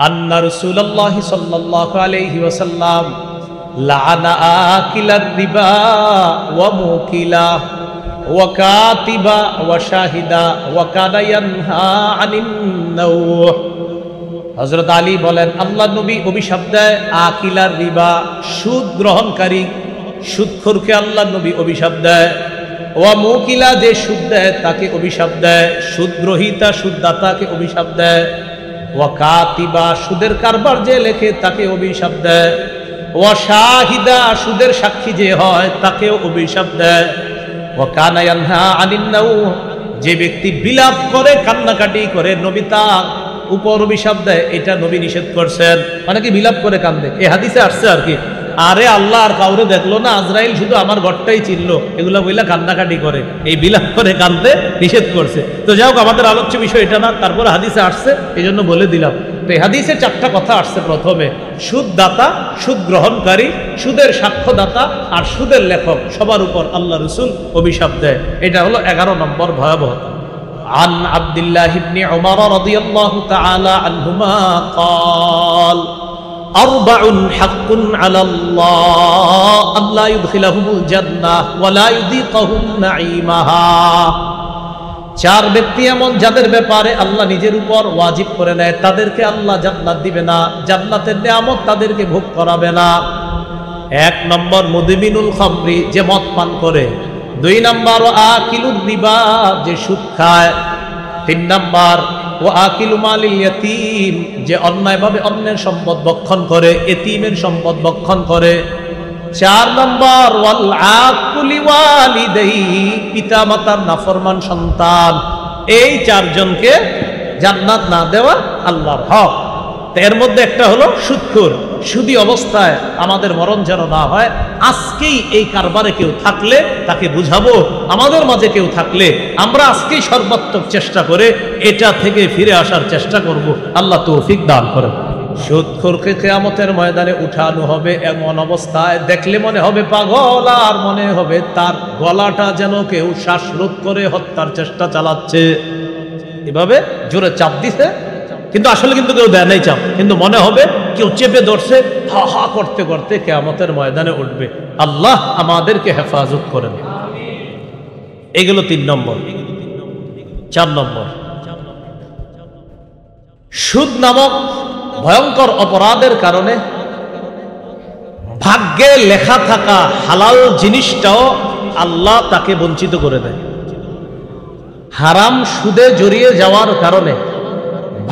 আন্না রাসূলুল্লাহ সাল্লাল্লাহু আলাইহি ওয়াসাল্লাম লাআনা আকিলার রিবা ওয়া মুকিলা ওয়া কাতিবা ওয়া শাহিদা ওয়া কানা ইয়ানহা আনিন নাওহ। হযরত আলী বলেন, আল্লাহ নবী অভিশাপ দেয় আকিলার রিবা, সুদ গ্রহণকারী সুদখোরকে আল্লাহ নবী অভিশাপ দেয়। ওয়া মুকিলা, যে সুদ দেয় তাকে অভিশাপ দেয়। সুদ গ্রহীতা সুদদাতাকে অভিশাপ দেয়। ওয়া কাতিবা, সুদের কারবার যে লেখে তাকে অভিশাপ দেয়। ওয়া শাহিদা, সুদের সাক্ষী যে হয় তাকেও অভিশাপ দেয়। ওয়া কানা ইয়ানহা আনিন নাওহ, যে ব্যক্তি বিলাপ করে কান্নাকাটি করে নবী তার উপর অভিশাপ দেয়, এটা নবী নিষেধ করছেন। মানে কি বিলাপ করে কান্দে, এই হাদিসে আসছে আর কি। আরে আল্লাহ আর কাউরে দেখলো না, আজরাইল শুধু আমার ঘরটাই চিনলো, এগুলা বইলা কান্নাকাটি করে, এই বিলাপ করে কান্দে নিষেধ করছে। তো যাই হোক, আমাদের আলোচ্য বিষয় এটা না, তারপর হাদিসে আসছে এই জন্য বলে দিলাম। তো এই হাদিসে চারটা কথা আসছে। প্রথমে সুদদাতা, সুদ গ্রহণকারী, সুদের সাক্ষ্যদাতা আর সুদের লেখক, সবার উপর আল্লাহ রাসূল অভিশাপ দেয়। এটা হলো 11 নম্বর ভয়াবহতা। عن عبد الله بن عمر رضي الله تعالى عنهما قال أربع حق على الله أن لا يدخلهم الجنة ولا يذيقهم نعيمها। চার ব্যক্তি এমন যাদের ব্যাপারে আল্লাহ নিজের উপর ওয়াজিব করে নেয়, তাদেরকে আল্লাহ জান্নাত দিবে না, জান্নাতের নিয়ামত তাদেরকে ভোগ করাবে না। 1 নম্বর মুদমিনুল খামরি, যে মদ পান করে। 2 নম্বর আকিলুর রিবা, যে সুদ খায়। 3 নম্বর ও আকিলু মালিল ইয়াতীম, যে অন্যায়ভাবে অন্যের সম্পদ ভক্ষণ করে, এতিমের সম্পদ ভক্ষণ করে। 4 নম্বর ওয়াল আকুলি ওয়ালিদাইহি, পিতা মাতার নাফরমান সন্তান। এই 4 জনকে জান্নাত না দেওয়া আল্লাহর হক। এর মধ্যে একটা হলো সুদখোর। সুদী অবস্থায় আমাদের মরণ যেন না হয়। আজকেই এই কারবারে কেউ থাকলে তাকে বুঝাবো, আমাদের মাঝে কেউ থাকলে আমরা আজকেই সর্বাত্মক চেষ্টা করে এটা থেকে ফিরে আসার চেষ্টা করব। আল্লাহ তৌফিক দান করেন। সুদখোরকে কিয়ামতের ময়দানে উঠানো হবে এমন অবস্থায়, দেখলে মনে হবে পাগল, আর মনে হবে তার গলাটা যেন কেউ শ্বাসরোধ করে হত্যার চেষ্টা চালাচ্ছে। এভাবে জোরে চাপ দিছে, কিন্তু আসলে কিন্তু কেউ দেয় নাই চাপ, কিন্তু মনে হবে কেউ চেপে ধরছে, হা হা করতে করতে কিয়ামতের ময়দানে উঠবে। আল্লাহ আমাদেরকে হেফাজত করেন। এগুলো 3 নম্বর। 4 নম্বর, সুদ নামক ভয়ঙ্কর অপরাধের কারণে ভাগ্যে লেখা থাকা হালাল জিনিসটাও আল্লাহ তাকে বঞ্চিত করে দেয়। হারাম সুদে জড়িয়ে যাওয়ার কারণে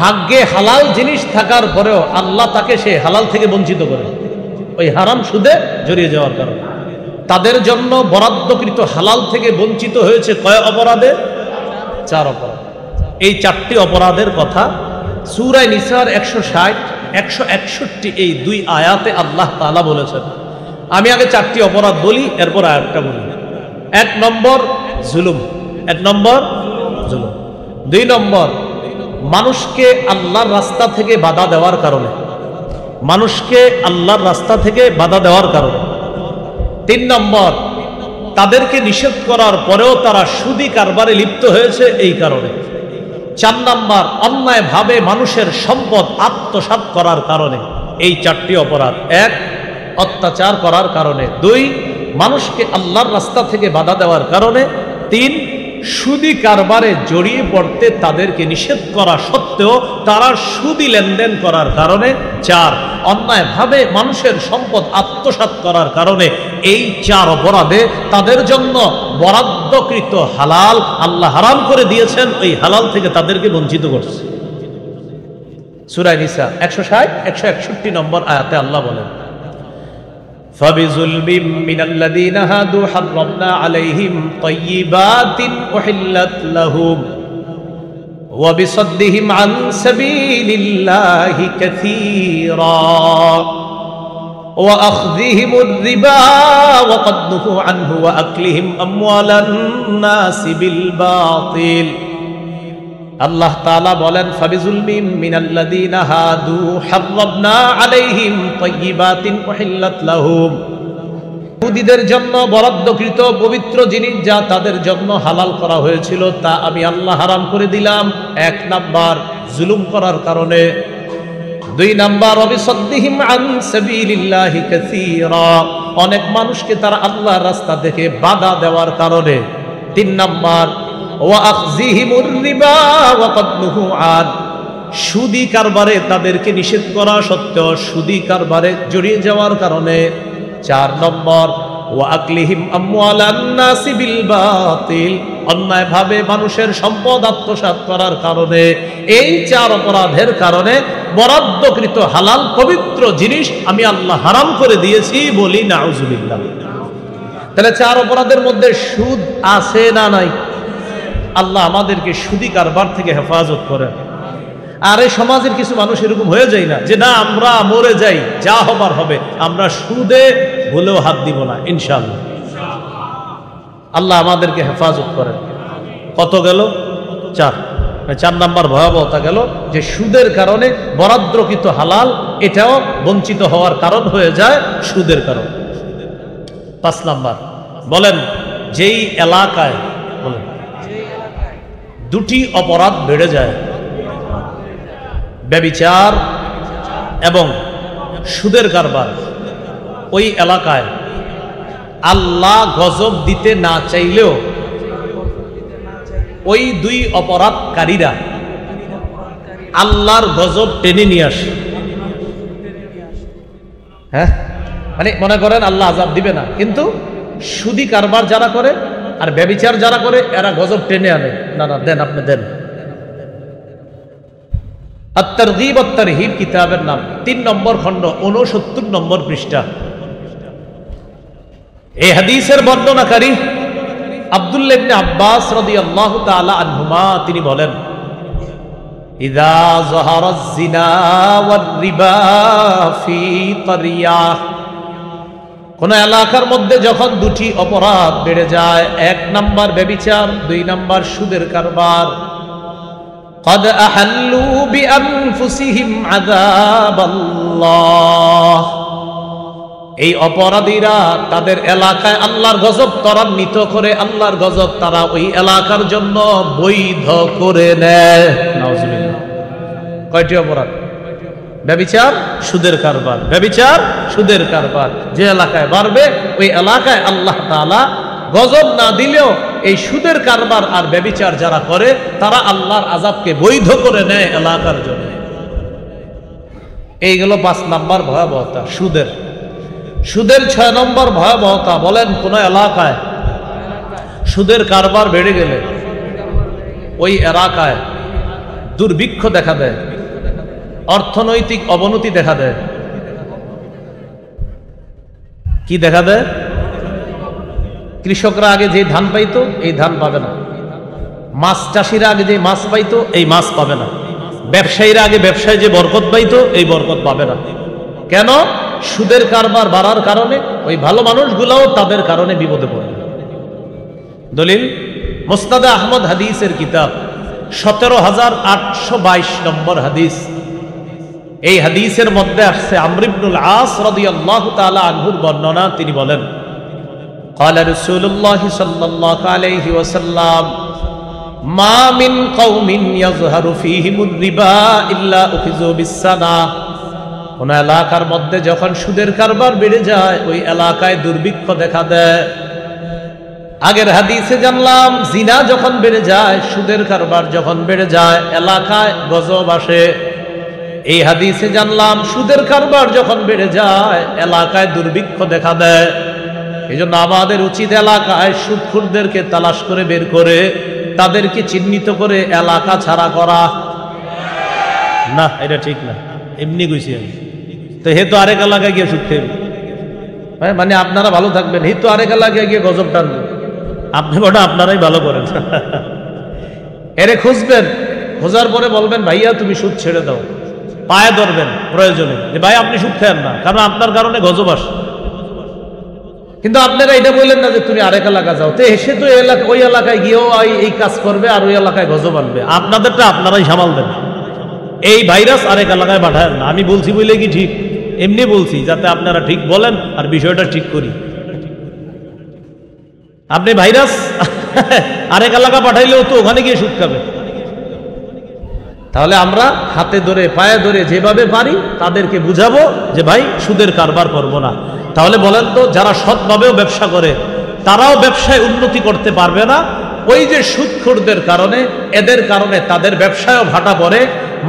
ভাগ্যে হালাল জিনিস থাকার পরেও আল্লাহ তাকে সে হালাল থেকে বঞ্চিত করে, ওই হারাম সুদে জড়িয়ে যাওয়ার কারণে। তাদের জন্য বরাদ্দকৃত হালাল থেকে বঞ্চিত হয়েছে কয় অপরাধে? 4 অপরাধ। এই 4টি অপরাধের কথা সূরা নিসার 160, 161 এই 2 আয়াতে আল্লাহ তাআলা বলেছেন। আমি আগে 4টি অপরাধ বলি, এরপর আয়াতটা বলি। 1 নম্বর জুলুম। 1 নম্বর জুলুম। 2 নম্বর মানুষকে আল্লাহর রাস্তা থেকে বাধা দেওয়ার কারণে, মানুষকে আল্লাহর রাস্তা থেকে বাধা দেওয়ার কারণে। 3 নম্বর তাদেরকে নিষেধ করার পরেও তারা সুদী কারবারে লিপ্ত হয়েছে এই কারণে। 4 নম্বর অন্যায়ভাবে মানুষের সম্পদ আত্মসাৎ করার কারণে। এই 4টি অপরাধ। 1 অত্যাচার করার কারণে। 2 মানুষকে আল্লাহর রাস্তা থেকে বাধা দেওয়ার কারণে। 3 সুদী কারবারে জড়িয়ে পড়তে তাদেরকে নিষেধ করা সত্ত্বেও তারা সুদী লেনদেন করার কারণে। 4 অন্যায়ভাবে মানুষের সম্পদ আত্মসাৎ করার কারণে। এই 4 অপরাধে তাদের জন্য বরাদ্দকৃত হালাল আল্লাহ হারাম করে দিয়েছেন, ওই হালাল থেকে তাদেরকে বঞ্চিত করছে। সূরা নিসা 160, 161 নম্বর আয়াতে আল্লাহ বলেন, فَبِظُلْمٍ مِّنَ الَّذِينَ هَادُوا حَرَّمْنَا عَلَيْهِمْ طَيِّبَاتٍ أُحِلَّتْ لَهُمْ وَبِصَدِّهِمْ عَن سَبِيلِ اللَّهِ كَثِيرًا وَأَخْذِهِمُ الرِّبَا وَقَدْ نُهُوا عَنْهُ وَأَكْلِهِمْ أَمْوَالَ النَّاسِ بِالْبَاطِلِ। আল্লাহ তাআলা বলেন, ফাবিজুলমিম মিনাল্লাযীনা হাদু হাররামনা আলাইহিম তাইয়্যিবাতিন উহিল্লাত লাহুম। ইহুদীদের জন্য বরাদ্দকৃত পবিত্র জিনিস যা তাদের জন্য হালাল করা হয়েছিল তা আমি আল্লাহ হারাম করে দিলাম। 1 নাম্বার জুলুম করার কারণে। দুই নাম্বার ওয়াবিসাদ্দিহিম আন সাবিলিল্লাহি কাসীরা, অনেক মানুষকে তারা আল্লাহর রাস্তা থেকে বাধা দেওয়ার কারণে। তিন নাম্বার ওয়া আখযিহিমুর রিবা ওয়া ক্বাদলুহু আন, সুদী কারবারে তাদেরকে নিষেধ করা সত্ত্বেও সুদী কারবারে জড়িয়ে যাওয়ার কারণে। চার নম্বর ওয়া আকলিহিম আমওয়ালান নাসি বিল বাতিল, অন্যায়ভাবে মানুষের সম্পদ আত্মসাৎ করার কারণে। এই চার অপরাধের কারণে বরাদ্দকৃত হালাল পবিত্র জিনিস আমি আল্লাহ হারাম করে দিয়েছি, বলি নাউজুবিল্লাহ। তাহলে চার অপরাধের মধ্যে সুদ আছে না নাই? আল্লাহ আমাদেরকে সুদী কারবার থেকে হেফাজত করেন। আর এই সমাজের কিছু মানুষ এরকম হয়ে যায় না যে না আমরা মরে যাই, যা হবার হবে, আমরা সুদে ভুলেও হাত দিব না ইনশাআল্লাহ। আল্লাহ আমাদেরকে হেফাজত করেন। কত গেল? চার। চার নাম্বার ভয়াবহতা গেল যে সুদের কারণে বরাদ্দকৃত হালাল এটাও বঞ্চিত হওয়ার কারণ হয়ে যায় সুদের কারণ। পাঁচ নাম্বার বলেন, যেই এলাকায় বলেন দুটি অপরাধ বেড়ে যায়, ব্যভিচার এবং সুদের কারবার, ওই এলাকায় আল্লাহ গজব দিতে না চাইলেও ওই দুই অপরাধকারীরা আল্লাহর গজব টেনে নিয়ে আসে। হ্যাঁ, মানে মনে করেন আল্লাহ আযাব দিবে না, কিন্তু সুদী কারবার যারা করে আর ব্যভিচার যারা করে এরা গজব টেনে আনে। না না, দেন, আপনি দেন। আত-তারগীব ওয়াত-তারহীব কিতাবের নাম, 3 নম্বর খণ্ড, 69 নম্বর পৃষ্ঠা। এই হাদিসের বর্ণনাকারী আব্দুল্লাহ ইবনে আব্বাস রাদিয়াল্লাহু তাআলা আনহুমা তিনি বলেন, ইযা যাহারাজ জিনা ওয়ার রিবা ফি ক্বরিয়াহ, কোন এলাকার মধ্যে যখন দুটি অপরাধ বেড়ে যায়, 1 নাম্বার ব্যভিচার, 2 নাম্বার সুদের কারবার, قد أحلوا بأنفسهم عذاب الله, এই অপরাধীরা তাদের এলাকায় আল্লাহর গজব ত্বরান্বিত করে, আল্লাহর গজব তারা ওই এলাকার জন্য বৈধ করে নেয়। নাউজুবিল্লাহ। কয়টি অপরাধ? ব্যভিচার, সুদের কারবার, ব্যভিচার, সুদের কারবার। যে এলাকায় বাড়বে ওই এলাকায় আল্লাহ তাআলা গজব না দিলেও এই সুদের কারবার আর ব্যভিচার যারা করে তারা আল্লাহর আযাবকে বৈধ করে নেয় এলাকার জন্য। এইগুলো 5 নাম্বার ভয়াবহতা সুদের। সুদের 6 নম্বর ভয়াবহতা, বলেন কোন এলাকায় সুদের কারবার বেড়ে গেলে ওই এলাকায় দুর্ভিক্ষ দেখা দেয়, অর্থনৈতিক অবনতি দেখা দেয়। কি দেখা দেয়? কৃষকরা আগে যে ধান পাইতো এই ধান পাবে না, মাছ চাষিরা আগে যে মাছ পাইতো এই মাছ পাবে না, ব্যবসায়ীরা আগে ব্যবসায় যে বরকত পাইতো এই বরকত পাবে না। কেন? সুদের কারবার বাড়ার কারণে ওই ভালো মানুষগুলোও তাদের কারণে বিপদে পড়ে। দলিল মুসনাদে আহমদ হাদিসের কিতাব, 17822 নম্বর হাদিস। এই হাদিসের মধ্যে আসছে আমর ইবনুল আস রাদিয়াল্লাহু তাআলা আনহুর বর্ণনা। তিনি বলেন, قال رسول الله صلى الله عليه وسلم ما من قوم يظهر فيهم الربا إلا أخذوا بالسنة, কোন এলাকার মধ্যে যখন সুদের কারবার বেড়ে যায় ওই এলাকায় দুর্ভিক্ষ দেখা দেয়। আগের হাদিসে জানলাম জিনা যখন বেড়ে যায়, সুদের কারবার যখন বেড়ে যায় এলাকায় গজব আসে। এই হাদিসে জানলাম সুদের কারবার যখন বেড়ে যায় এলাকায় দুর্ভিক্ষ দেখা দেয়। এই জন্য আমাদের উচিত এলাকায় সুদখোরদেরকে তালাশ করে বের করে তাদেরকে চিহ্নিত করে এলাকা ছাড়া করা। না, এটা ঠিক না, এমনি কইছি আমি। তো হে তো আরেক এলাকায় গিয়ে সুদ খেয়ে, মানে আপনারা ভালো থাকবেন, হে তো আরেক এলাকায় গিয়ে গজব টানবে। আপনি বড় আপনারাই ভালো করেন। এরে খুঁজবেন, খোঁজার পরে বলবেন ভাইয়া তুমি সুদ ছেড়ে দাও, পায়ে ধরবেন প্রয়োজনে যে ভাই আপনি সুদ খেয়েন না, কারণ আপনার কারণে গজব আসে। কিন্তু আপনারা এটা বললেন না যে তুমি আরেক এলাকা যাও, তো এসে তো ওই এলাকায় গিয়েও এই কাজ করবে আর ওই এলাকায় গজব আনবে। আপনাদেরটা আপনারাই সামাল দেন, এই ভাইরাস আরেক এলাকায় পাঠায় না। আমি বলছি বলে কি ঠিক? এমনি বলছি যাতে আপনারা ঠিক বলেন আর বিষয়টা ঠিক করি। আপনি ভাইরাস আরেক এলাকা পাঠাইলেও তো ওখানে গিয়ে সুদ খাবে। তাহলে আমরা হাতে ধরে পায়ে ধরে যেভাবে পারি তাদেরকে বুঝাবো যে ভাই সুদের কারবার করব না। তাহলে বলেন তো, যারা সৎভাবেও ব্যবসা করে তারাও ব্যবসায় উন্নতি করতে পারবে না। ওই যে সুদখোরদের কারণে, এদের কারণে তাদের ব্যবসায়ও ভাটা পড়ে।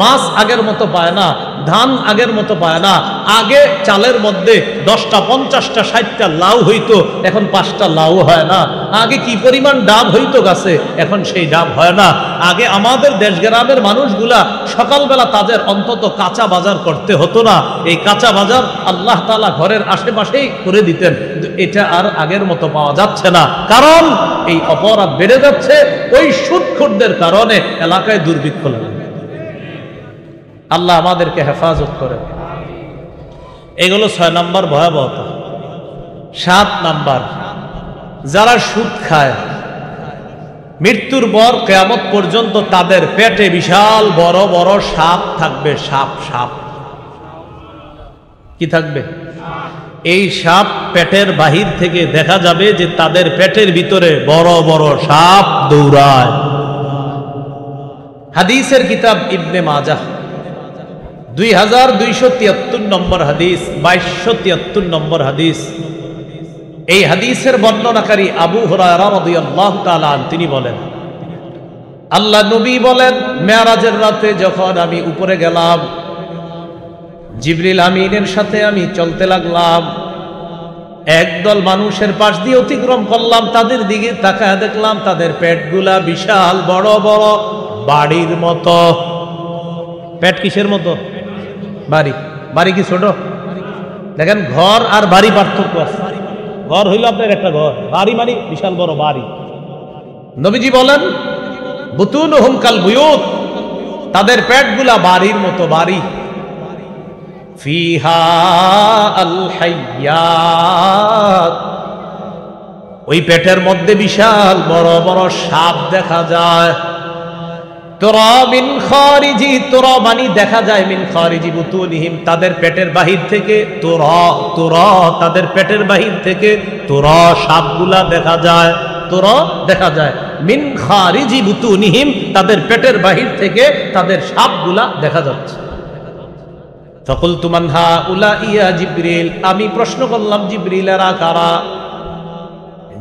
মাছ আগের মতো পায় না, ধান আগের মতো পায় না। আগে চালের মধ্যে 10টা 50টা 60টা লাউ হইতো, এখন 5টা লাউ হয় না। আগে কি পরিমাণ ডাব হইতো গাছে, এখন সেই ডাব হয় না। আগে আমাদের দেশ গ্রামের মানুষগুলা সকালবেলা তাদের অন্তত কাঁচা বাজার করতে হতো না। এই কাঁচা বাজার আল্লাহ তাআলা ঘরের আশেপাশেই করে দিতেন। এটা আর আগের মতো পাওয়া যাচ্ছে না, কারণ এই অপরাধ বেড়ে যাচ্ছে। ওই সুদখোরদের কারণে এলাকায় দুর্ভিক্ষ লাগে। আল্লাহ আমাদেরকে হেফাজত করে। এগুলো 6 নম্বর ভয়াবহতা। 7 নম্বর, যারা সুদ খায় মৃত্যুর পর কিয়ামত পর্যন্ত তাদের পেটে বিশাল বড় বড় সাপ থাকবে। সাপ সাপ কি থাকবে? এই সাপ পেটের বাহির থেকে দেখা যাবে যে তাদের পেটের ভিতরে বড় বড় সাপ দৌড়ায়। হাদিসের কিতাব ইবনে মাজাহ 2273 নম্বর হাদিস, 2273 নম্বর হাদিস। এই হাদিসের বর্ণনাকারী আবু হুরায়রা রাদিয়াল্লাহু তাআলা তিনি বলেন, আল্লাহ নবী বলেন, মেরাজের রাতে যখন আমি উপরে গেলাম, জিবরিল আমিনের সাথে আমি চলতে লাগলাম। একদল মানুষের পাশ দিয়ে অতিক্রম করলাম, তাদের দিকে তাকায় দেখলাম তাদের পেটগুলা বিশাল বড় বড়, বাড়ির মতো। পেট কিসের মতো? বাড়ি। বাড়ি কি ছোট? দেখেন, ঘর আর বাড়ি পার্থক্য আছে। ঘর হইল আপনার একটা ঘর, বাড়ি মানে বিশাল বড় বাড়ি। নবীজি বলেন, বুতুনহুম কাল বুয়ুত, তাদের পেটগুলা বাড়ির মতো বাড়ি। ফিহা আল হাইয়াত, ওই পেটের মধ্যে বিশাল বড় বড় সাপ দেখা যায়। তোরা মিন খারিজি, তোরা মানে দেখা যায়, মিন খারিজি বুতুনিহিম, তাদের পেটের বাহির থেকে। তোরা তোরা তাদের পেটের বাহির থেকে তোরা সাপগুলা দেখা যায়। তোরা দেখা যায়, মিন খারিজি বুতুনিহিম, তাদের পেটের বাহির থেকে তাদের সাপগুলা দেখা যাচ্ছে। ফাকুলতু মান হাউলাই ইয়া জিবরিল, আমি প্রশ্ন করলাম, জিবরিল এরা কারা?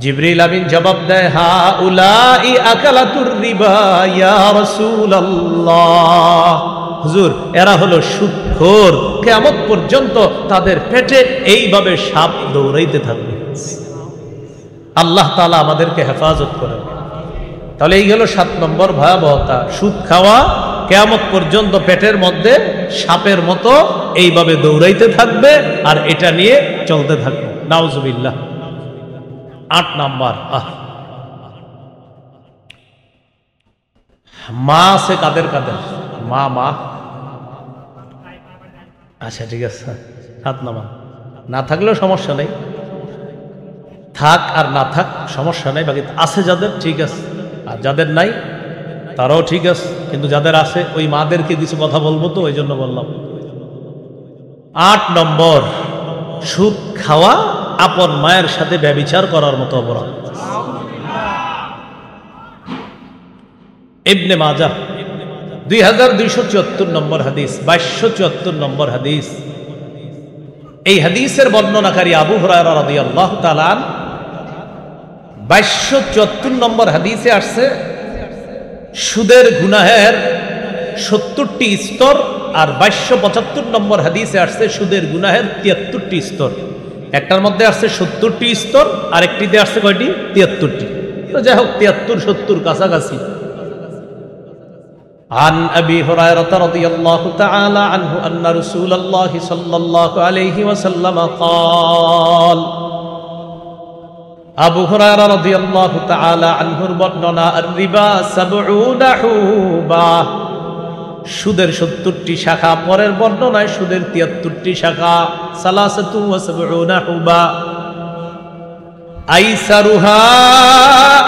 জিবরিল আমিন জবাব দেয়, হাউলাই আকালাতুর রিবা ইয়া রাসূলুল্লাহ, হুজুর এরা হলো সুদখোর। কিয়ামত পর্যন্ত তাদের পেটে এইভাবে সাপ দৌড়াইতে থাকবে। আল্লাহ তাআলা আমাদেরকে হেফাজত করেন। তাহলে এই হলো 7 নম্বর ভয়াবহতা, সুদ খাওয়া। কিয়ামত পর্যন্ত পেটের মধ্যে সাপের মতো এইভাবে দৌড়াইতে থাকবে আর এটা নিয়ে চলতে থাকবে। নাউজুবিল্লাহ। 8 নম্বর, মা আছে কাদের কাদের? মা মা আচ্ছা ঠিক আছে, 7 নম্বর। না থাকলেও সমস্যা নেই, থাক আর না থাক সমস্যা নেই। বাকি আছে যাদের, ঠিক আছে, আর যাদের নাই তারাও ঠিক আছে। কিন্তু যাদের আছে ওই মাদেরকে কিছু কথা বলবো, তো ওই জন্য বললাম। 8 নম্বর, সুদ খাওয়া আপন মায়ের সাথে ব্যভিচার করার মতো অপরাধ। ইবনে মাজাহ 2274 নম্বর হাদিস, 2274 নম্বর হাদিস। এই হাদিসের বর্ণনাকারী আবু হুরায়রা রাদিয়াল্লাহু তাআলা 2274 নম্বর হাদিসে আসছে, সুদের গুনাহের 70টি স্তর। আর 2275 নম্বর হাদিসে আসছে সুদের গুনাহের 73টি স্তর। একটার মধ্যে আসছে 70টি স্তর, আরেকটিতে আসছে কয়টি? 73টি। তো যাই হোক, 73 70 কাছাকাছি। عن أبي هريرة رضي الله تعالى عنه أن رسول الله صلى الله عليه وسلم قال, আবু হুরায়রা রাদিয়াল্লাহু তাআলা আনহুর বর্ণনা, আর-রিবা 70 হুবা, সুদের 70টি শাখা। পরের বর্ণনায় সুদের 73টি শাখা। সালাসাতু ওয়া 70 হুবা, আইসারুহা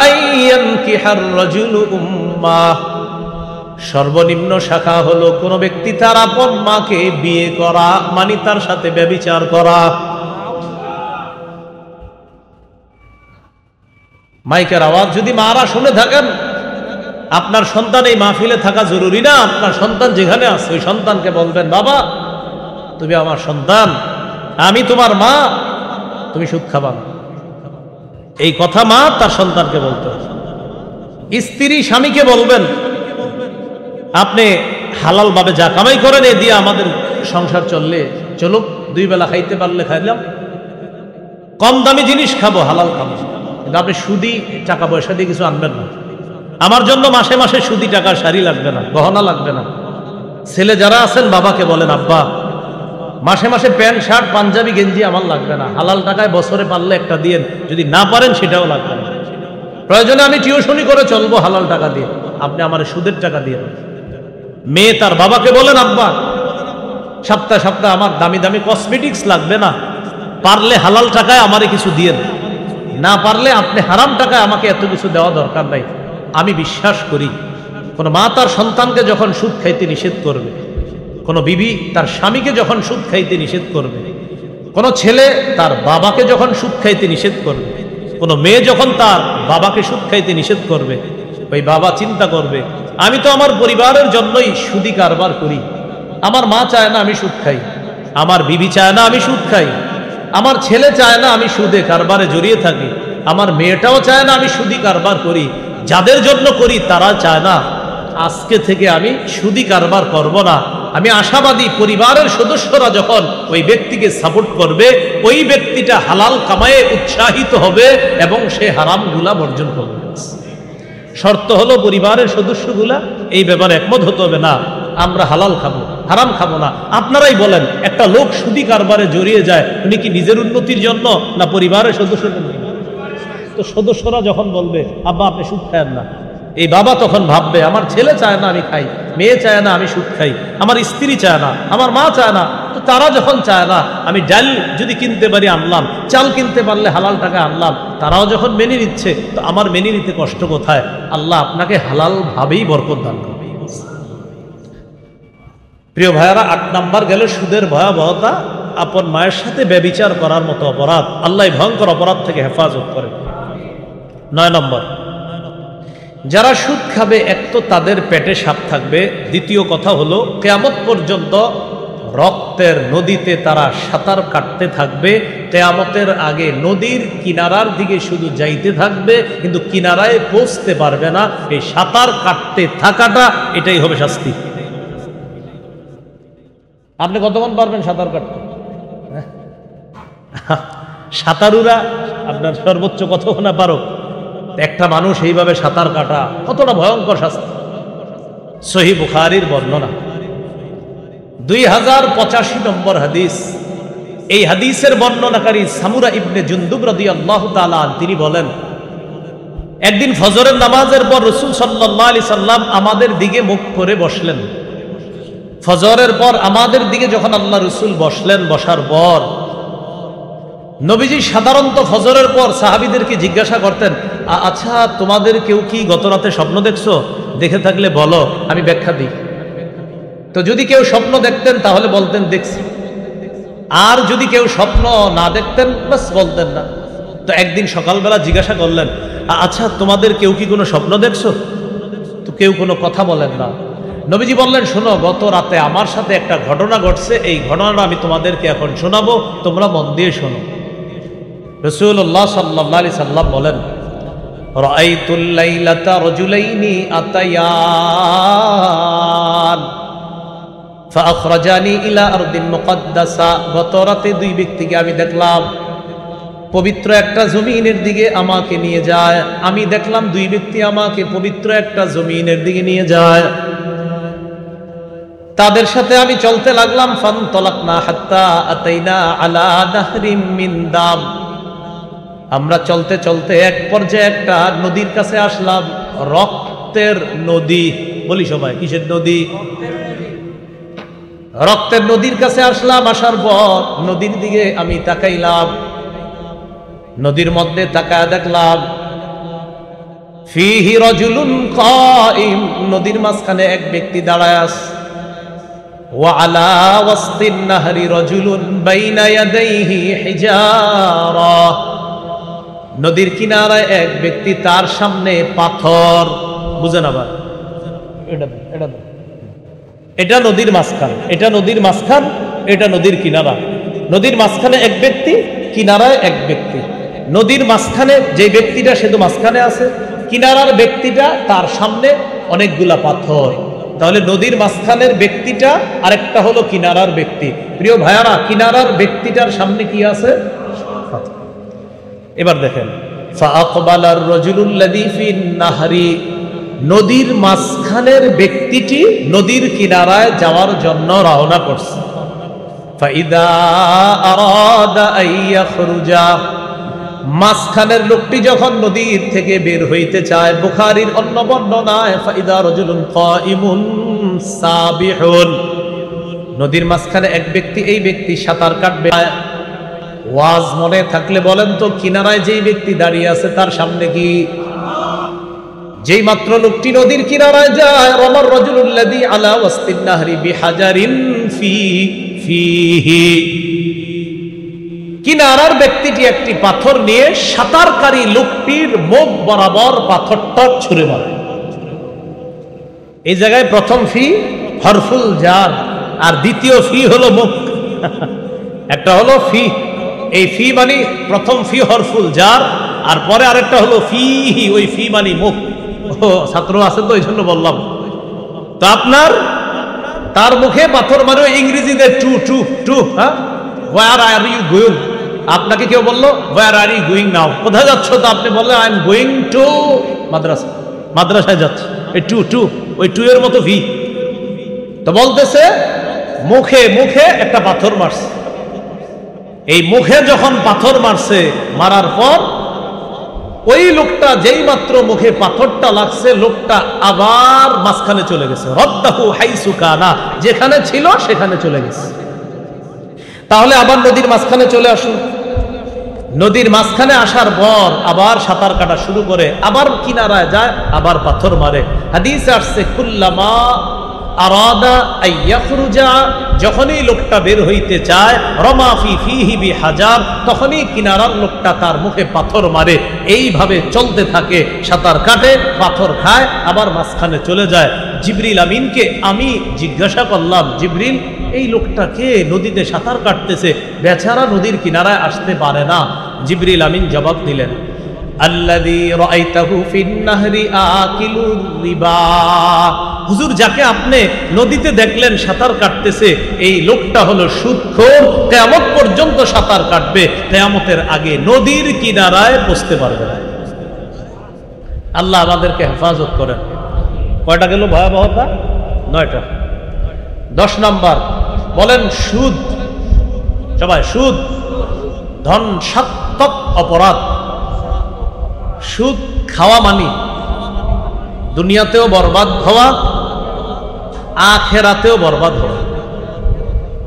আইয়ানকিহার রাজুলু উম্মাহ, সর্বনিম্ন শাখা হলো কোন ব্যক্তি তার আপন মাকে বিয়ে করা, মানে তার সাথে ব্যভিচার করা। মাইকের আওয়াজ যদি মারা শুনে থাকেন আপনার সন্তান এই মাহফিলে থাকা জরুরি না। আপনার সন্তান যেখানে আছে ওই সন্তানকে বলবেন, বাবা তুমি আমার সন্তান, আমি তোমার মা, তুমি সুদ খাবা না। এই কথা মা তার সন্তানকে বলতে হবে। স্ত্রী স্বামীকে বলবেন, আপনি হালাল ভাবে যা কামাই করেন এ দিয়ে আমাদের সংসার চলুক, 2 বেলা খাইতে পারলে খাইলাম, কম দামি জিনিস খাবো, হালাল খাবো, কিন্তু আপনি সুদি টাকা পয়সা দিয়ে কিছু আনবেন না। আমার জন্য মাসে মাসে সুদি টাকার শাড়ি লাগবে না, গহনা লাগবে না। ছেলে যারা আছেন বাবাকে বলেন, আব্বা মাসে মাসে প্যান্ট শার্ট পাঞ্জাবি গেঞ্জি আমার লাগবে না, হালাল টাকায় বছরে পারলে একটা দিয়েন, যদি না পারেন সেটাও লাগবে না। প্রয়োজনে আমি টিউশনি করে চলবো হালাল টাকা দিয়ে, আপনি আমার সুদের টাকা দিয়ে। মেয়ে তার বাবাকে বলেন, আব্বা সপ্তাহে সপ্তাহে আমার দামি দামি কসমেটিক্স লাগবে না, পারলে হালাল টাকায় আমারে কিছু দিয়েন, না পারলে আপনি হারাম টাকায় আমাকে এত কিছু দেওয়া দরকার নাই। আমি বিশ্বাস করি কোন মা তার সন্তানকে যখন সুদ খাইতে নিষেধ করবে, কোন বিবি তার স্বামীকে যখন সুদ খাইতে নিষেধ করবে, কোন ছেলে তার বাবাকে যখন সুদ খাইতে নিষেধ করবে, কোন মেয়ে যখন তার বাবাকে সুদ খাইতে নিষেধ করবে, ওই বাবা চিন্তা করবে, আমি তো আমার পরিবারের জন্যই সুদি কারবার করি। আমার মা চায় না আমি সুদ খাই, আমার বিবি চায় না আমি সুদ খাই, আমার ছেলে চায় না আমি সুদে কারবারে জড়িয়ে থাকি, আমার মেয়েটাও চায় না আমি সুদি কারবার করি। যাদের জন্য করি তারা চায় না আজকে থেকে আমি সুদি কারবার করব না। আমি আশাবাদী পরিবারের সদস্যরা যখন ওই ব্যক্তিকে সাপোর্ট করবে, ওই ব্যক্তিটা হালাল কামায়ে উৎসাহিত হবে এবং সে হারামগুলা বর্জন করবে। শর্ত হলো পরিবারের সদস্যগুলা এই ব্যাপারে একমত হতে হবে, না আমরা হালাল খাবো, হারাম খাবো না। আপনারাই বলেন, একটা লোক সুদি কারবারে জড়িয়ে যায়, উনি কি নিজের উন্নতির জন্য না পরিবারের সদস্যদের জন্য? তো সদস্যরা যখন বলবে, আব্বা আপনি সুদ খায়েন না, এই বাবা তখন ভাববে, আমার ছেলে চায় না আমি খাই, মেয়ে চায় না আমি সুদ খাই, আমার স্ত্রী চায় না, আমার মা চায় না, তো তারা যখন চায় না, আমি ডাল যদি কিনতে পারি আনলাম, চাল কিনতে পারলে হালাল টাকা আনলাম, তারাও যখন মেনে নিচ্ছে, তো আমার মেনে নিতে কষ্ট কোথায়? আল্লাহ আপনাকে হালাল ভাবেই বরকত দান করবে। প্রিয় ভাইয়ারা, 8 নাম্বার গেল সুদের ভয়াবহতা, আপন মায়ের সাথে ব্যভিচার করার মতো অপরাধ। আল্লাহ ভয়ঙ্কর অপরাধ থেকে হেফাজত করে। 9 নম্বর, যারা সুদ খাবে এক তো তাদের পেটে সাপ থাকবে, দ্বিতীয় কথা হলো কিয়ামত পর্যন্ত রক্তের নদীতে তারা সাঁতার কাটতে থাকবে। কিয়ামতের আগে নদীর কিনারার দিকে শুধু যাইতে থাকবে, কিন্তু কিনারায় পৌঁছতে পারবে না। এই সাঁতার কাটতে থাকাটা এটাই হবে শাস্তি। আপনি কতক্ষণ পারবেন সাঁতার কাটতে? সাঁতারুরা আপনার সর্বোচ্চ কতক্ষণ পারো? একটা মানুষ এইভাবে সাঁতার কাটা কতটা ভয়ঙ্কর শাস্তি। সহিহ বুখারীর বর্ণনা, 2085 নম্বর হাদিস। এই হাদিসের বর্ণনাকারী সামুরা ইবনে জুনদুব রাদিয়াল্লাহু তাআলা তিনি বলেন, একদিন ফজরের নামাজের পর রাসূল সাল্লাল্লাহু আলাইহি সাল্লাম আমাদের দিকে মুখ করে বসলেন। ফজরের পর আমাদের দিকে যখন আল্লাহ রাসূল বসলেন, বসার পর নবীজি সাধারণত ফজরের পর সাহাবীদেরকে জিজ্ঞাসা করতেন, আচ্ছা তোমাদের কেউ কি গত রাতে স্বপ্ন দেখছো? দেখে থাকলে বলো, আমি ব্যাখ্যা দিই। তো যদি কেউ স্বপ্ন দেখতেন তাহলে বলতেন দেখছি, আর যদি কেউ স্বপ্ন না দেখতেন বাস বলতেন না। তো একদিন সকালবেলা জিজ্ঞাসা করলেন, আচ্ছা তোমাদের কেউ কি কোনো স্বপ্ন দেখছো? তো কেউ কোনো কথা বলেন না। নবীজি বললেন, শোনো, গত রাতে আমার সাথে একটা ঘটনা ঘটছে, এই ঘটনাটা আমি তোমাদেরকে এখন শোনাবো, তোমরা মন দিয়ে শোনো। রাসূলুল্লাহ সাল্লাল্লাহু আলাইহি সাল্লাম বলেন, রাআইতুল লাইলাতা রাজুলাইনি আতায়ান ফাআখরাজানি ইলা আরদিন মুকদ্দাসা। গত রাতে 2 ব্যক্তিকে আমি দেখলাম, পবিত্র একটা জমিনের দিকে আমাকে নিয়ে যায়। আমি দেখলাম 2 ব্যক্তি আমাকে পবিত্র একটা জমিনের দিকে নিয়ে যায়। তাদের সাথে আমি চলতে লাগলাম। ফানতালাকনা হাত্তা আতাইনা আলা নাহরিম মিন দাম। আমরা চলতে চলতে এক পর্যায়ে একটা নদীর কাছে আসলাম, রক্তের নদী। বলি সবাই, কিসের নদী? রক্তের নদীর কাছে আসলাম। আসার পর নদীর দিকে আমি তাকাইলাম, নদীর মধ্যে তাকায় দেখলাম ফিহি রাজুলুন কাইম, নদীর মাঝখানে এক ব্যক্তি দাঁড়ায় আছে। ওয়া আলা ওয়াসতিন নাহরি রাজুলুন বাইনা ইয়াদাইহি হিজারা, নদীর কিনারায় এক ব্যক্তি, তার সামনে পাথর। বুঝেন আবার, এটা নদীর মাঝখান, এটা নদীর মাঝখান, এটা নদীর কিনারা। নদীর মাঝখানে এক ব্যক্তি, কিনারায় এক ব্যক্তি। নদীর মাঝখানে যে ব্যক্তিটা সে তো মাঝখানে আছে, কিনারার ব্যক্তিটা তার সামনে অনেকগুলা পাথর। তাহলে নদীর মাঝখানের ব্যক্তিটা আরেকটা হলো কিনারার ব্যক্তি। প্রিয় ভাইয়ারা, কিনারার ব্যক্তিটার সামনে কি আছে? এবার দেখেন, ফাআকবালার রাজুলুল্লাযী ফিন নাহরি, নদীর মাঝখানের ব্যক্তিটি নদীর কিনারায় যাওয়ার জন্য রওনা করছে। ফাইদা আরাদা আইয়াখরুজা, মাঝখানের লোকটি যখন নদীর থেকে বের হইতে চায়, বুখারীর অন্য বর্ণনায় ফাইদা রাজুলুন কাইমুন সাবিহুন, নদীর মাঝখানে এক ব্যক্তি, এই ব্যক্তি সাঁতার কাটবে। ওয়াজ মনে থাকলে বলেন তো, কিনারায় যেই ব্যক্তি দাঁড়িয়ে আছে তার সামনে কি? যেই মাত্র লোকটি নদীর কিনারায় যায়, রামার রাজুলুল্লাযী আলা ওয়াসতিন নাহরি বিহাজারিন ফিহি, কিনারার ব্যক্তিটি একটি পাথর নিয়ে সাঁতারকারী লোকটির মুখ বরাবর পাথরটা ছুঁড়ে মারে। এই জায়গায় প্রথম ফি হরফুল জার, আর দ্বিতীয় ফি হলো মুখ। একটা হলো ফি, এই ফি মানে প্রথম ফি হরফুল জার, আর পরে আরেকটা হলো ফিহি, ওই ফি মানে মুখ। ও ছাত্র আছে তো, এই জন্য বললাম। তো আপনার তার মুখে পাথর মারে, ইংরেজিতে টু টু টু, হ্যাঁ, ওয়ার আর ইউ গোয়িং। আপনাকে কেউ বললো where are you going now, কোথায় যাচ্ছ? তো আপনি বললেন I am going to madrasa, মাদ্রাসায় যাচ্ছে। এই টু টু, ওই টু এর মতো ভি। তো বলতেছে মুখে মুখে একটা পাথর মারছে। এই মুখে যখন পাথর মারছে, মারার পর ওই লোকটা যেই মাত্র মুখে পাথরটা লাগছে, লোকটা আবার মাঝখানে চলে গেছে। রদ্দাহু হাইসু কানা, যেখানে ছিল সেখানে চলে গেছে। তাহলে আবার নদীর মাঝখানে চলে আসুন। নদীর মাঝখানে আসার পর আবার সাঁতার কাটা শুরু করে, আবার কিনারায় যায়, আবার পাথর মারে। হাদিসে আসছে কুল্লামা আরাদা আইয়াখরুজা, যখনই লোকটা বের হইতে চায়, রমা ফি ফিহি বিহাজার, তখনই কিনারার লোকটা তার মুখে পাথর মারে। এইভাবে চলতে থাকে, সাঁতার কাটে, পাথর খায়, আবার মাঝখানে চলে যায়। জিবরিল আমিনকে আমি জিজ্ঞাসা করলাম, জিবরিল, এই লোকটাকে নদীতে সাঁতার কাটতেছে, বেচারা নদীর কিনারায় আসতে পারে না। জিবরিল আমিন জবাব দিলেন, আল্লাযী রাআইতাহু ফিন নাহরি আকিলুর রিবা, হুজুর যাকে আপনি নদীতে দেখলেন সাঁতার কাটতেছে, এই লোকটা হলো সুদখোর, কিয়ামত পর্যন্ত সাঁতার কাটবে, কিয়ামতের আগে নদীর কিনারায় পৌঁছতে পারবে না। আল্লাহ আমাদেরকে হেফাজত করেন। কয়টা গেল ভয়াবহতা? 9টা। 10 নম্বর বলেন সুদ। সবাই সুদ ধ্বংসাত্মক অপরাধ। সুদ খাওয়া মানি দুনিয়াতেও বরবাদ হওয়া, আখেরাতেও বরবাদ হওয়া।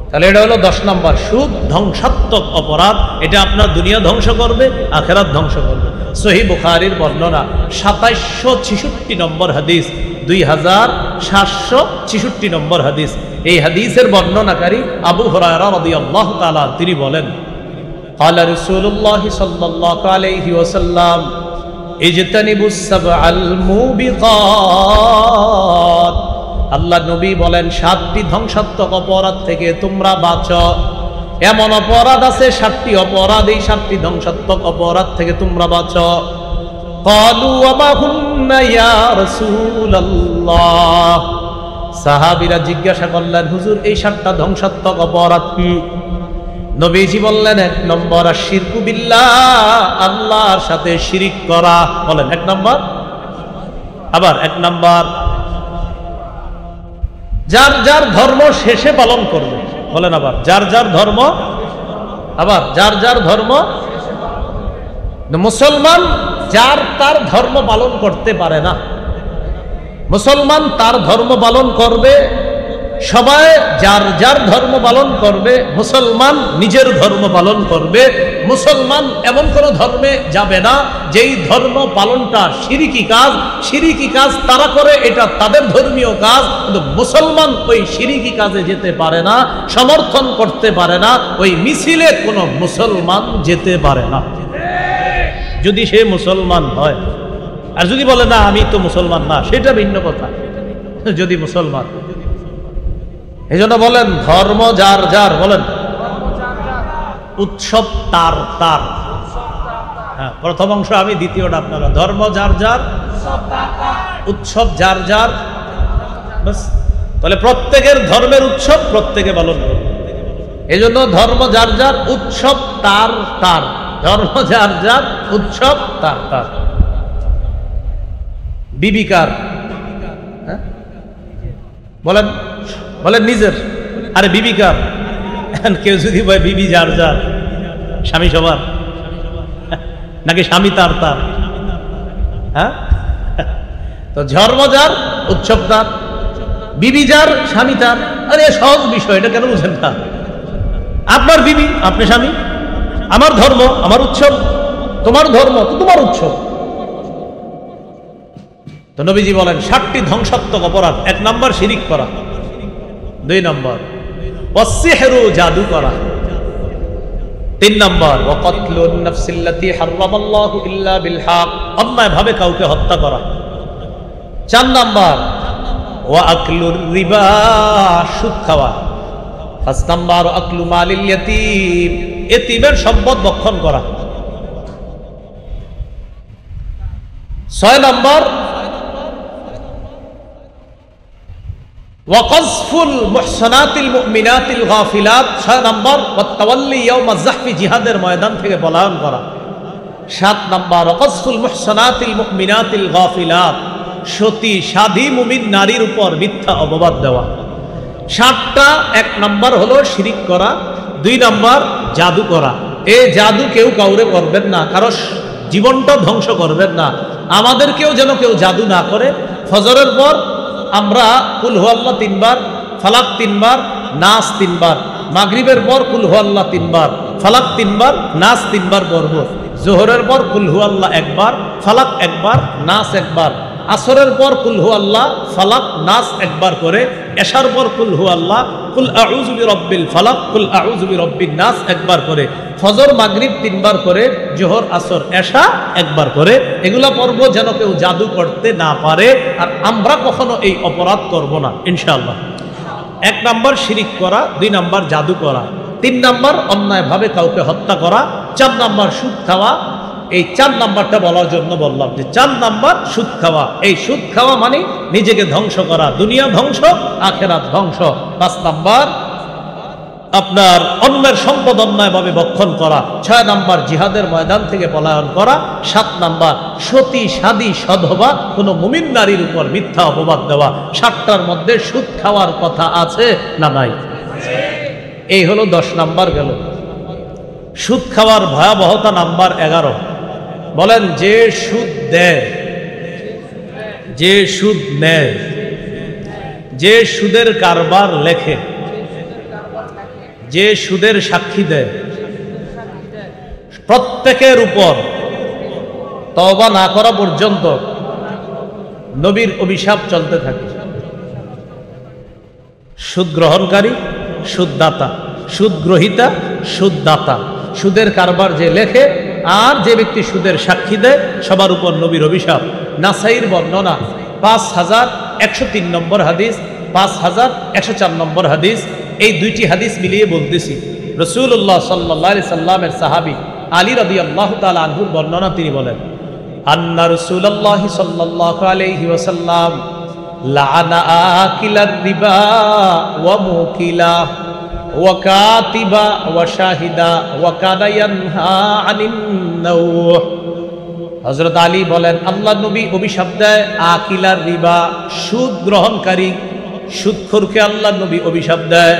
তাহলে এটা হলো 10 নম্বর, সুদ ধ্বংসাত্মক অপরাধ। এটা আপনার দুনিয়া ধ্বংস করবে, আখেরাত ধ্বংস করবে। সহিহ বুখারীর বর্ণনা 2766 নম্বর হাদিস, 2766 নম্বর হাদিস। এই হাদিসের বর্ণনাকারী আবু হুরায়রা রাদিয়াল্লাহু তাআলা তিনি বলেন, ক্বালা রাসূলুল্লাহ সাল্লাল্লাহু আলাইহি ওয়াসাল্লাম ইজতানিবুস সাবআল মুবিকাত, আল্লাহ নবী বলেন 7টি ধ্বংসাত্মক অপরাধ থেকে তোমরা বাঁচো। এমন অপরাধ আছে 7টি অপরাধ, এই 7টি ধ্বংসাত্মক অপরাধ থেকে তোমরা বাঁচো। ক্বালু ওয়া মা হুন্না ইয়া রাসূলুল্লাহ, সাহাবীরা জিজ্ঞাসা করলেন, হুজুর এই 7টা ধ্বংসাত্মক অপরাধ কি? নবীজি বললেন, 1 নম্বর আশিরকু বিল্লাহ, আল্লাহর সাথে শিরিক করা। বলেন 1 নম্বর। আবার 1 নম্বর যার যার ধর্ম শেষে পালন করবে। বলেন আবার যার যার ধর্ম, আবার যার যার ধর্ম। মুসলমান যার তার ধর্ম পালন করতে পারে না, মুসলমান তার ধর্ম পালন করবে, সবাই যার যার ধর্ম পালন করবে, মুসলমান নিজের ধর্ম পালন করবে। মুসলমান এমন কোন ধর্মে যাবে না যেই ধর্ম পালনটা শিরকি কাজ, শিরকি কাজ তারা করে, এটা তাদের ধর্মীয় কাজ, কিন্তু মুসলমান ওই শিরকি কাজে যেতে পারে না, সমর্থন করতে পারে না, ওই মিছিলে কোনো মুসলমান যেতে পারে না যদি সে মুসলমান হয়। আর যদি বলে না আমি তো মুসলমান না, সেটা ভিন্ন কথা। যদি মুসলমান, এই জন্য বলেন ধর্ম যার যার, বলেন উৎসব তার তার। হ্যাঁ, প্রথম অংশ আমি, দ্বিতীয়টা আপনারা। ধর্ম যার যার, উৎসব যার যার, বাস। তাহলে প্রত্যেকের ধর্মের উৎসব প্রত্যেকে পালন করবে। এই জন্য ধর্ম যার যার, উৎসব তার তার। ধর্ম যার যার, উৎসব তার তার। বিবিকার, বলেন বলেন নিজের। আরে বিবিকার, কেউ যদি বলে বিবি যার যার, স্বামী সবার নাকি স্বামী তার তার? হ্যাঁ, তো ধর্ম যার, উৎসব তার, বিবি যার, স্বামী তার। আরে সহজ বিষয়, এটা কেন বুঝেন না? আপনার বিবি, আপনি স্বামী। আমার ধর্ম আমার উৎসব, তোমার ধর্ম তো তোমার উৎসব। তো নবীজি বলেন 60টি ধ্বংসাত্মক অপরাধ। 1 নম্বর শিরিক করা, 2 নম্বর ওয়াসসিহরু, জাদু করা, 3 নম্বর ওয়াকাতলুন নাফসিল্লাতী হারামাল্লাহু ইল্লা বিল হক, অন্যায় ভাবে কাউকে হত্যা করা, 4 নম্বর ওয়া আকলুর রিবা, সুদ খাওয়া, 5 নম্বর আকলু মালিল ইয়াতীম, এতিমের সম্পদ ভক্ষণ করা, 6 নম্বর ওয়াকাযফুল মুহসানাতিল মুমিনাতিল গাফিলাত, 6 নম্বর ওয়াতাওয়াল্লি ইয়াউমাজ যাহফি, জিহাদের ময়দান থেকে পলায়ন করা, 7 নম্বর ওয়াকাযফুল মুহসানাতিল মুমিনাতিল গাফিলাত, সতী সাধী মুমিন নারীর উপর মিথ্যা অপবাদ দেওয়া। 7টা। 1 নম্বর হলো শিরিক করা, 2 নম্বর জাদু করা। এই জাদু কেউ কাউরে করবেন না, কারো জীবনটা ধ্বংস করবেন না। আমাদেরকেও যেন কেউ জাদু না করে। ফজরের পর আমরা কুল হু আল্লাহ 3 বার, ফালাক 3 বার, নাস 3 বার। মাগরিবের পর কুল হু আল্লাহ 3 বার, ফালাক 3 বার, নাস 3 বার পড়ব। জোহরের পর কুল হু আল্লাহ 1 বার, ফালাক 1 বার, নাস 1 বার। আসরের পর কুল হু আল্লাহ, ফালাক, নাস 1 বার করে। এশার পর কুল হু আল্লাহ, কুল আউযু বিরাব্বিল ফালাক, কুল আউযু বিরাব্বিন নাস 1 বার করে। ফজর মাগরিব 3 বার করে, জোহর আসর এশা 1 বার করে। এগুলা পর্ব যেন কেউ জাদু করতে না পারে। আর আমরা কখনো এই অপরাধ করব না ইনশাআল্লাহ। 1 নম্বর শিরিক করা, 2 নম্বর জাদু করা, 3 নম্বর অন্যায়ভাবে কাউকে হত্যা করা, 4 নম্বর সুদ খাওয়া। এই 4 নম্বরটা বলার জন্য বললাম যে 4 নম্বর সুদ খাওয়া। এই সুদ খাওয়া মানে নিজেকে ধ্বংস করা, দুনিয়া ধ্বংস, আখেরাত ধ্বংস। 5 নম্বর আপনার অন্যের সম্পদ অন্যায়ভাবে ভক্ষণ করা। 6 নম্বর জিহাদের ময়দান থেকে পলায়ন করা। 7 নম্বর সতী সাধী সধবা কোনো মুমিন নারীর উপর মিথ্যা অপবাদ দেওয়া। 7টার মধ্যে সুদ খাওয়ার কথা আছে না নাই? এই হলো 10 নম্বর গেল। সুদ খাওয়ার ভয়াবহতা নাম্বার 11। বলেন যে সুদ দেয়, যে সুদ নেয়, যে সুদের কারবার লেখে, যে সুদের সাক্ষী দেয়, প্রত্যেকের উপর তওবা না করা পর্যন্ত নবীর অভিশাপ চলতে থাকে। সুদ গ্রহণকারী, সুদদাতা, সুদ গ্রহীতা, সুদদাতা, সুদের কারবার যে লেখে আর যে ব্যক্তি সুদের সাক্ষী দেয়, সবার উপর নবীর অভিশাপ। নাসাইর বর্ণনা 5103 নম্বর হাদিস, 5104 নম্বর হাদিস। এই 2টি হাদিস মিলিয়ে বলতেছি। রাসূলুল্লাহ সাল্লাল্লাহু আলাইহি সাল্লামের সাহাবী আলী রাদিয়াল্লাহু তাআলা আনহুর বর্ণনা, তিনি বলেন আন্না রাসূলুল্লাহ সাল্লাল্লাহু আলাইহি ওয়াসাল্লাম লাআনা আকিলার রিবা ওয়া মুকিলা ওয়া কাতিবা ওয়া শাহিদা ওয়া কানা ইয়ানহা আনিন নাওহ। হযরত আলী বলেন আল্লাহ নবী অভিশাপ দেয় আকিলার রিবা, সুদ গ্রহণকারী, সুদখোরকে আল্লাহ নবী অভিশাপ দেয়।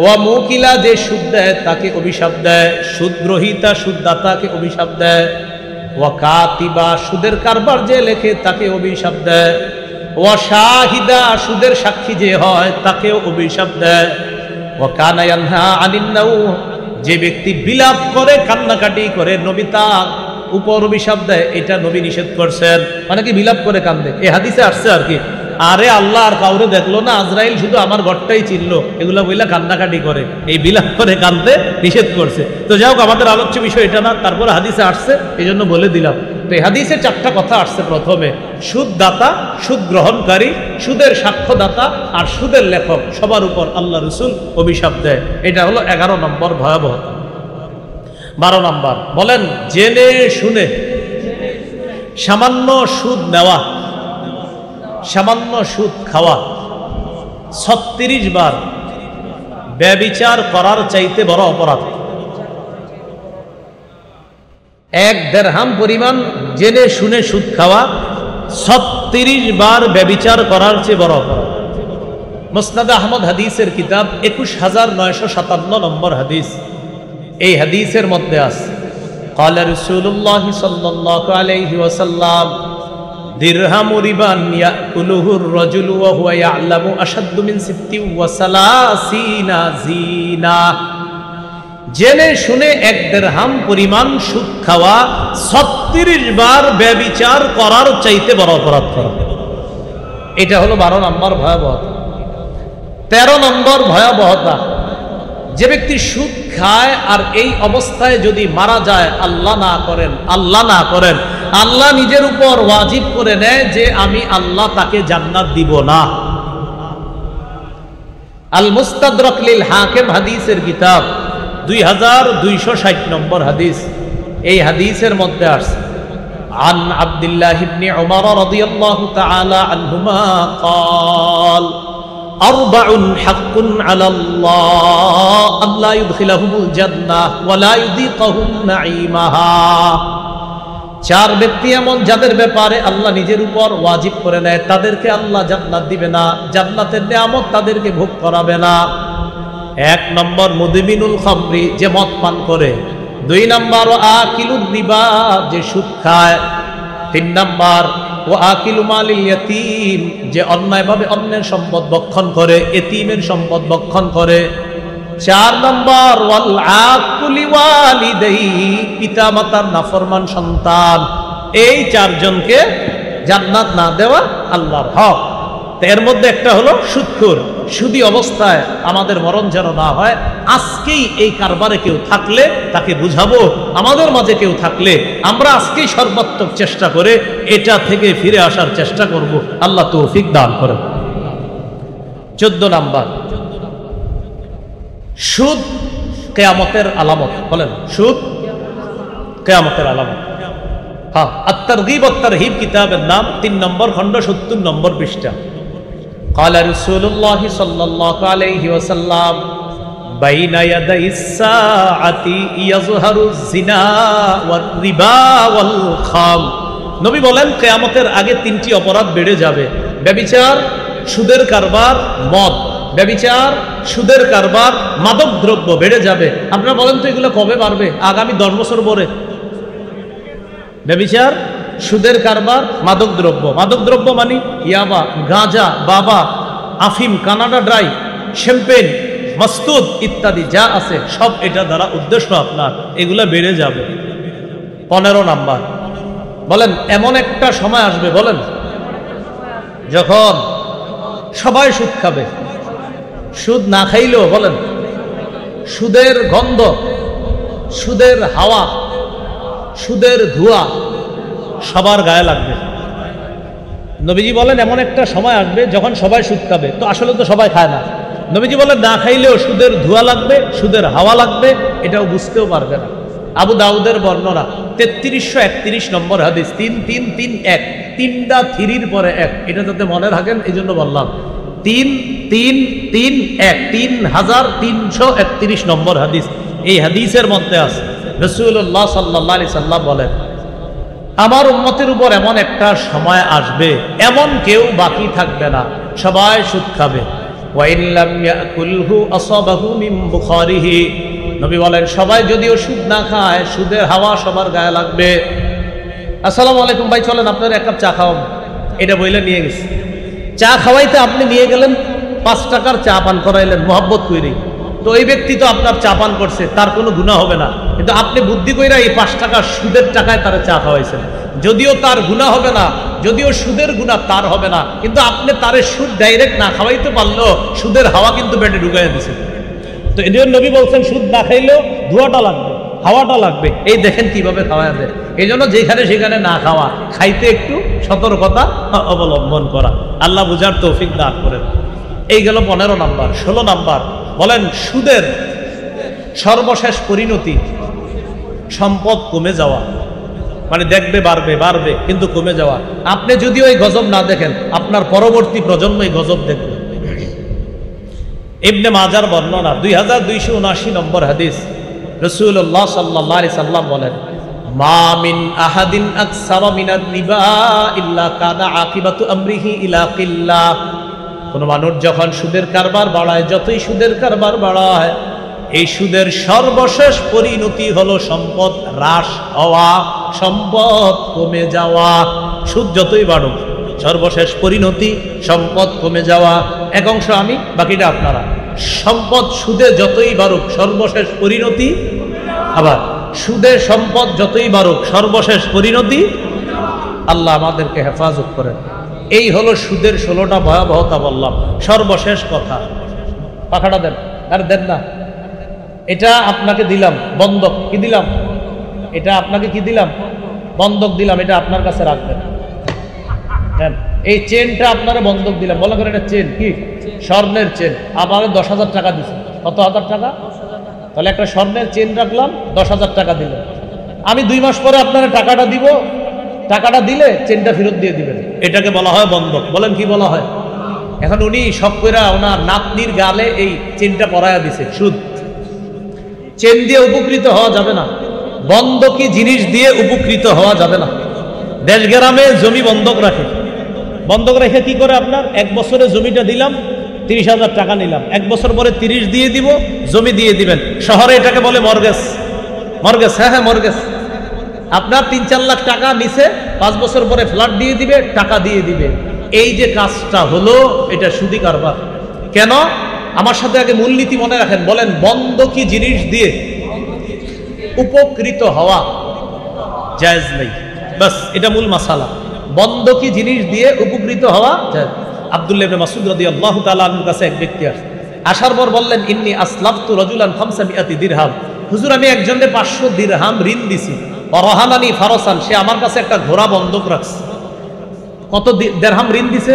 ওয়া মুকিলা, যে সুদ দেয় তাকে অভিশাপ দেয়। সুদগ্রহীতা, সুদদাতাকে অভিশাপ দেয়। ওয়া কাতিবা, সুদের কারবার যে লেখে তাকে অভিশাপ দেয়। ওয়া শাহিদা, সুদের সাক্ষী যে হয় তাকেও অভিশাপ দেয়। ওয়া কানা ইয়ানহা আনিন নাওহ, যে ব্যক্তি বিলাপ করে, কান্নাকাটি করে, নবী তার উপর অভিশাপ দেয়। এটা নবী নিষেধ করছেন। মানে কি বিলাপ করে কান্দে, এই হাদিসে আসছে আর কি। আরে আল্লাহ আর কাউরে দেখলো না, আজরাইল শুধু আমার ঘরটাই চিনলো, এগুলা বইলা কান্নাকাটি করে, এই বিলাপ করে কান্দতে নিষেধ করছে। তো যাই হোক, আমাদের আলোচ্য বিষয় এটা না, তারপরে হাদিসে আসছে, এই জন্য বলে দিলাম। তো এই হাদিসে চারটা কথা আসছে। প্রথমে সুদদাতা, সুদ গ্রহণকারী, সুদের সাক্ষ্যদাতা আর সুদের লেখক, সবার উপর আল্লাহ রসুল অভিশাপ দেয়। এটা হলো 11 নম্বর ভয়াবহতা। 12 নম্বর বলেন, জেনে শুনে সামান্য সুদ নেওয়া, সামান্য সুদ খাওয়া 36 বার ব্যভিচার করার চাইতে বড় অপরাধ। 1 দিরহাম পরিমাণ জেনে শুনে সুদ খাওয়া 36 বার ব্যভিচার করার চেয়ে বড় অপরাধ। মুসনাদ আহমদ হাদিসের কিতাব 21957 নম্বর হাদিস। এই হাদিসের মধ্যে আছে, قال رسول الله صلى الله عليه وسلم درهم ربا يأكله الرجل وهو يعلم أشد من 36 زينا। জেনে শুনে 1 দিরহাম পরিমাণ সুদ খাওয়া 36 বার ব্যভিচার করার চাইতে বড় অপরাধ করা। এটা হলো 12 নম্বর ভয়াবহতা। 13 নম্বর ভয়াবহতা, যে ব্যক্তি সুদ খায় আর এই অবস্থায় যদি মারা যায়, আল্লাহ না করেন, আল্লাহ না করেন, আল্লাহ নিজের উপর ওয়াজিব করে নেয় যে আমি আল্লাহ তাকে জান্নাত দিব না। আল মুস্তাদরাক লিল হাকিম হাদিসের কিতাব 2260 নম্বর হাদিস। এই হাদিসের মধ্যে আসছে, আন আব্দুল্লাহ ইবনে উমর রাদিয়াল্লাহু তাআলা আনহুমা قال أربع حق على الله أن لا يدخلهم الجنة ولا يذيقهم نعيمها। 4 ব্যক্তি এমন যাদের ব্যাপারে আল্লাহ নিজের উপর ওয়াজিব করে নেয়, তাদেরকে আল্লাহ জান্নাত দিবে না, জান্নাতের নিয়ামত তাদেরকে ভোগ করাবে না। 1 নম্বর মুদমিনুল খামরি, যে মদ পান করে। 2 নম্বর আকিলুর রিবা, যে সুদ খায়। 3 নম্বর ও আকিলু মালিল ইয়াতীম, যে অন্যায়ভাবে অন্যের সম্পদ ভক্ষণ করে, এতিমের সম্পদ ভক্ষণ করে। 4 নম্বর ওয়াল আকুলি ওয়ালিদাইহি, পিতা মাতার নাফরমান সন্তান। এই 4 জনকে জান্নাত না দেওয়া আল্লাহর হক। এর মধ্যে একটা হলো সুদখোর। সুদী অবস্থায় আমাদের মরণ যেন না হয়। আজকেই এই কারবারে কেউ থাকলে তাকে বুঝাবো, আমাদের মাঝে কেউ থাকলে আমরা আজকেই সর্বাত্মক চেষ্টা করে এটা থেকে ফিরে আসার চেষ্টা করব। আল্লাহ তৌফিক দান করেন। 14 নাম্বার, সুদ কিয়ামতের আলামত। বলেন, সুদ কিয়ামতের আলামত। হ্যাঁ, আত-তারগীব ওয়াত তারহিব কিতাবের নাম, 3 নম্বর খণ্ড, 70 নম্বর পৃষ্ঠা। قال رسول الله صلى الله عليه وسلم بين يدي الساعة يظهر الزنا والربا والخام। নবী বলেন, কিয়ামতের আগে 3টি অপরাধ বেড়ে যাবে। ব্যভিচার, সুদের কারবার, মদ। ব্যভিচার, সুদের কারবার, মাদক দ্রব্য বেড়ে যাবে। আপনারা বলেন তো এগুলো কবে বাড়বে? আগামী 10 বছর পরে। ব্যভিচার, সুদের কারবার, মাদক দ্রব্য। মাদক দ্রব্য মানে ইয়াবা, গাঁজা, বাবা, আফিম, কানাডা ড্রাই, শ্যাম্পেন, মাস্তুদ ইত্যাদি যা আছে সব এটা দ্বারা উদ্দেশ্য আপনার, এগুলা বেড়ে যাবে। 15 নাম্বার, বলেন এমন একটা সময় আসবে, বলেন, যখন সবাই সুদ খাবে। সুদ না খাইলেও, বলেন, সুদের গন্ধ, সুদের হাওয়া, সুদের ধোঁয়া সবার গায়ে লাগবে। নবীজি বলেন এমন একটা সময় আসবে যখন সবাই সুদ খাবে। তো আসলে তো সবাই খায় না। নবীজি বলেন না খাইলেও সুদের ধোঁয়া লাগবে, সুদের হাওয়া লাগবে, এটাও বুঝতেও পারবে না। আবু দাউদের বর্ণনা 3331 নম্বর হাদিস, 3331, 3টা 3-র পরে 1, এটা যাতে মনে রাখেন এই জন্য বললাম। 3331, 3331 নম্বর হাদিস। এই হাদিসের মধ্যে আছে রাসূলুল্লাহ সাল্লাল্লাহু আলাইহি সাল্লাম বলেন, আমার উম্মতের উপর এমন একটা সময় আসবে, এমন কেউ বাকি থাকবে না, সবাই সুদ খাবে। ওয়া ইন লাম ইয়াকুলহু আসাবাহু মিন বুখারিহি, নবী বলেন সবাই যদিও সুদ না খায়, সুদের হাওয়া সবার গায়ে লাগবে। আসসালামু আলাইকুম ভাই, চলেন আপনার 1 কাপ চা খাওয়াম, এটা বইলে নিয়ে গেছে। চা খাওয়াইতে আপনি নিয়ে গেলেন, 5 টাকার চা পান করাইলেন মহব্বত কইরি। তো ওই ব্যক্তি তো আপনার চা পান করছে, তার কোনো গুনাহ হবে না, কিন্তু আপনি বুদ্ধি কইরা এই 5 টাকা সুদের টাকায় তারা চা খাওয়াইছেন। যদিও তার গুনাহ হবে না, যদিও সুদের গুনাহ তার হবে না, কিন্তু আপনি তারে সুদ ডাইরেক্ট না খাওয়াইতে পারলেও সুদের হাওয়া কিন্তু পেটে ঢুকাইয়া দিয়েছেন। তো এদের নবী বলছেন সুদ না খাইলেও ধোঁয়াটা লাগবে। খাওয়াটা লাগবে। এই দেখেন কিভাবে খাওয়া দেয়। এই জন্য যেখানে সেখানে না খাওয়া, খাইতে একটু সতর্কতা অবলম্বন করা। আল্লাহ বুঝার তৌফিক দান করেন। এই গেল 15 নাম্বার। 16 নাম্বার বলেন সুদের সর্বশেষ পরিণতি সম্পদ কমে যাওয়া। মানে দেখবে বাড়বে বাড়বে কিন্তু কমে যাওয়া। আপনি যদি ওই গজব না দেখেন, আপনার পরবর্তী প্রজন্ম এই গজব দেখবে। ইবনে মাজার বর্ণনা 2279 নম্বর হাদিস, রাসূলুল্লাহ সাল্লাল্লাহু আলাইহি সাল্লাম বলেন, মা মিন আহাদিন আকসারা মিনার রিবা ইল্লা কানা আকিবাতু আমরিহি ইলা কিল্লাহ। কোন মানুষ যখন সুদের কারবার বাড়ায়, যতই সুদের কারবার বাড়ায়, এই সুদের সর্বশেষ পরিণতি হলো সম্পদ হ্রাস হওয়া, সম্পদ কমে যাওয়া। সুদ যতই বাড়ুক, সর্বশেষ পরিণতি সম্পদ কমে যাওয়া। এক অংশ আমি, বাকিটা আপনারা। সম্পদ সুদে যতই বাড়ুক, সর্বশেষ পরিণতি, আবার সুদে সম্পদ যতই বাড়ুক, সর্বশেষ পরিণতি। আল্লাহ আমাদেরকে হেফাজত করেন। এই হলো সুদের 16টা ভয়াবহতা বললাম। সর্বশেষ কথা, পাখাটা দেন। আর দেন না, এটা আপনাকে দিলাম বন্ধক। কি দিলাম? এটা আপনাকে কি দিলাম? বন্ধক দিলাম। এটা আপনার কাছে রাখবেন। এই চেনটা আপনারা বন্ধক দিলাম। বলা করেন এটা চেন কি? স্বর্ণের চেন। আপনারা 10,000 টাকা দিচ্ছে। কত হাজার টাকা? তাহলে একটা স্বর্ণের চেন রাখলাম, 10,000 টাকা দিলেন। আমি 2 মাস পরে আপনারা টাকাটা দিব। টাকাটা দিলে চেনটা ফেরত দিয়ে দিবেন। এটাকে বলা হয় বন্ধক। বলেন কি বলা হয়? এখন উনি সব কইরা ওনার নাতনির গালে এই চেনটা পরায়া দিছে। সুদ। চেন দিয়ে উপকৃত হওয়া যাবে না, বন্ধকি জিনিস দিয়ে উপকৃত হওয়া যাবে না। দেশ গ্রামে জমি বন্ধক রাখে। বন্ধক রেখে কি করে? আপনার 1 বছরে জমিটা দিলাম, 30,000 টাকা নিলাম, 1 বছর পরে 30 দিয়ে দিব, জমি দিয়ে দিবেন। শহরে এটাকে বলে মর্গেজ। মর্গেজ, হ্যাঁ মর্গেজ। আপনার 3-4 লাখ টাকা নিছে, 5 বছর পরে ফ্ল্যাট দিয়ে দিবে, টাকা দিয়ে দিবে। এই যে কাজটা হলো, এটা সুদি কারবার। কেন? আমার সাথে আগে মূলনীতি মনে রাখেন। বলেন, বন্ধকি জিনিস দিয়ে উপকৃত হওয়া জায়েজ নেই। বাস, এটা মূল মাসালা। বন্ধকি জিনিস দিয়ে উপকৃত হওয়া জায়েজ। আব্দুল্লাহ ইবনে মাসউদ রাদিয়াল্লাহু তাআলা আনহুর কাছে এক ব্যক্তি আসে। আসার পর বললেন, ইন্নী আসলাফতু রাজুলান 500 দিরহাম। হুজুর, আমি একজনকে 500 দিরহাম ঋণ দিছি। রহানানি ফারসান, সে আমার কাছে একটা ঘোড়া বন্ধক রাখছে। কত দিরহাম ঋণ দিছে?